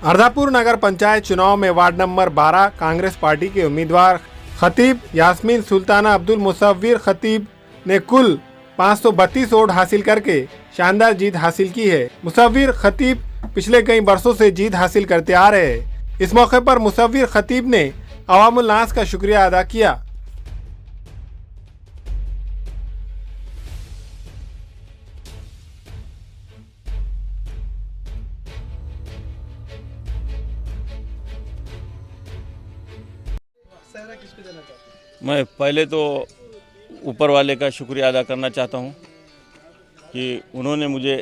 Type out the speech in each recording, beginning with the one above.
अर्धापुर नगर पंचायत चुनाव में ward number 12 Congress party के उम्मीदवार खतीब यास्मीन सुल्ताना अब्दुल मुसव्विर खतीब ने कुल 532 वोट हासिल करके शानदार जीत हासिल की है। मुसव्विर खतीब पिछले कई वर्षों से जीत हासिल करते आ रहे हैं। इस मौके पर मुसव्विर खतीब ने अवामुल नास का शुक्रिया अदा किया। किसको देना चाहते हैं? मैं पहले तो ऊपर वाले का शुक्रिया अदा करना चाहता हूं कि उन्होंने मुझे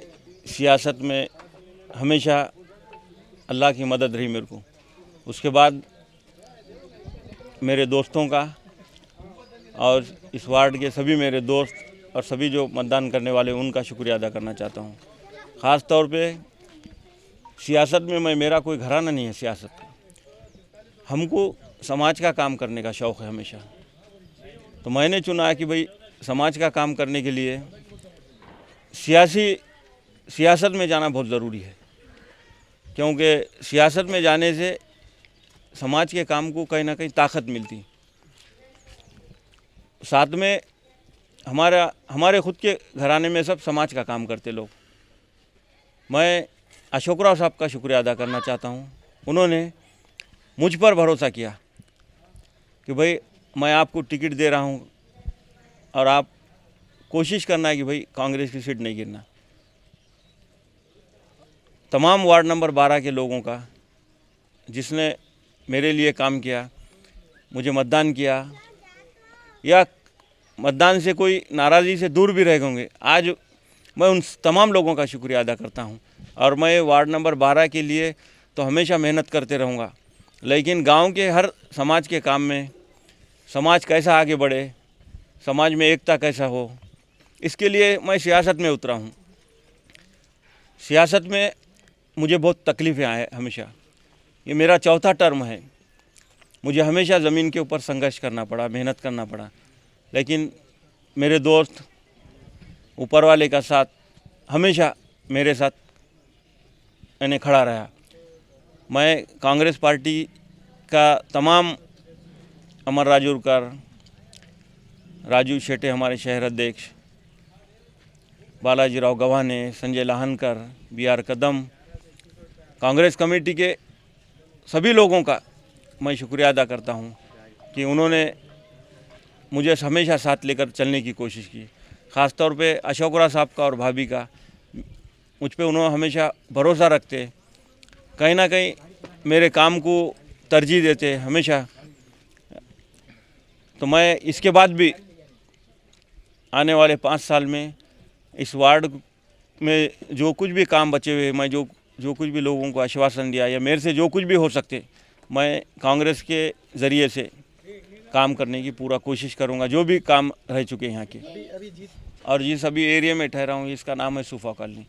सियासत में हमेशा अल्लाह की मदद रही मेरे को। उसके बाद मेरे दोस्तों का और इस वार्ड के सभी मेरे दोस्त और सभी जो मतदान करने वाले उनका शुक्रिया अदा करना चाहता हूं। ख़ास तौर पे सियासत में मेरा कोई घराना नहीं है। सियासत हमको समाज का काम करने का शौक़ है हमेशा। तो मैंने चुना है कि भाई समाज का काम करने के लिए सियासत में जाना बहुत ज़रूरी है, क्योंकि सियासत में जाने से समाज के काम को कहीं ना कहीं ताकत मिलती। साथ में हमारे खुद के घराने में सब समाज का काम करते लोग। मैं अशोक राव साहब का शुक्रिया अदा करना चाहता हूँ। उन्होंने मुझ पर भरोसा किया कि भाई मैं आपको टिकट दे रहा हूँ और आप कोशिश करना है कि भाई कांग्रेस की सीट नहीं गिरना। तमाम वार्ड नंबर 12 के लोगों का जिसने मेरे लिए काम किया, मुझे मतदान किया या मतदान से कोई नाराज़गी से दूर भी रह होंगे, आज मैं उन तमाम लोगों का शुक्रिया अदा करता हूँ। और मैं वार्ड नंबर 12 के लिए तो हमेशा मेहनत करते रहूँगा, लेकिन गांव के हर समाज के काम में समाज कैसा आगे बढ़े, समाज में एकता कैसा हो, इसके लिए मैं सियासत में उतरा हूँ। सियासत में मुझे बहुत तकलीफ़ें आए हमेशा। ये मेरा चौथा टर्म है। मुझे हमेशा ज़मीन के ऊपर संघर्ष करना पड़ा, मेहनत करना पड़ा, लेकिन मेरे दोस्त ऊपर वाले का साथ हमेशा मेरे साथ मैंने खड़ा रहा। मैं कांग्रेस पार्टी का तमाम अमर राजूरकर, राजू शेटे हमारे शहर अध्यक्ष, बालाजी राव गव्हाणे, संजय लाहनकर, BR कदम, कांग्रेस कमेटी के सभी लोगों का मैं शुक्रिया अदा करता हूं कि उन्होंने मुझे हमेशा साथ लेकर चलने की कोशिश की। ख़ास तौर पे अशोक राव साहब का और भाभी का, मुझ पे उन्होंने हमेशा भरोसा रखते, कहीं ना कहीं मेरे काम को तरजीह देते हमेशा। तो मैं इसके बाद भी आने वाले 5 साल में इस वार्ड में जो कुछ भी काम बचे हुए, मैं जो कुछ भी लोगों को आश्वासन दिया या मेरे से जो कुछ भी हो सकते, मैं कांग्रेस के ज़रिए से काम करने की पूरा कोशिश करूंगा। जो भी काम रह चुके हैं यहाँ के, और जिस अभी एरिया में ठहरा हूँ इसका नाम है सूफा कॉलोनी।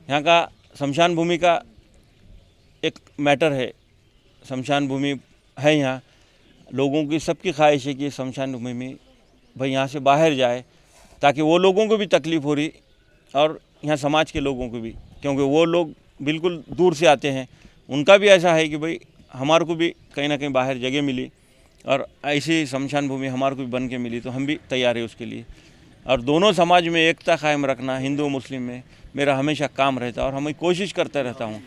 यहाँ का शमशान भूमि का एक मैटर है। शमशान भूमि है, यहाँ लोगों की सबकी ख्वाहिश है कि शमशान भूमि में भाई यहाँ से बाहर जाए, ताकि वो लोगों को भी तकलीफ़ हो रही और यहाँ समाज के लोगों को भी, क्योंकि वो लोग बिल्कुल दूर से आते हैं। उनका भी ऐसा है कि भाई हमारे को भी कहीं ना कहीं बाहर जगह मिली और ऐसी शमशान भूमि हमारे को भी बन के मिली, तो हम भी तैयार हैं उसके लिए। और दोनों समाज में एकता कायम रखना, हिंदू मुस्लिम में, मेरा हमेशा काम रहता है और हम कोशिश करते रहता हूँ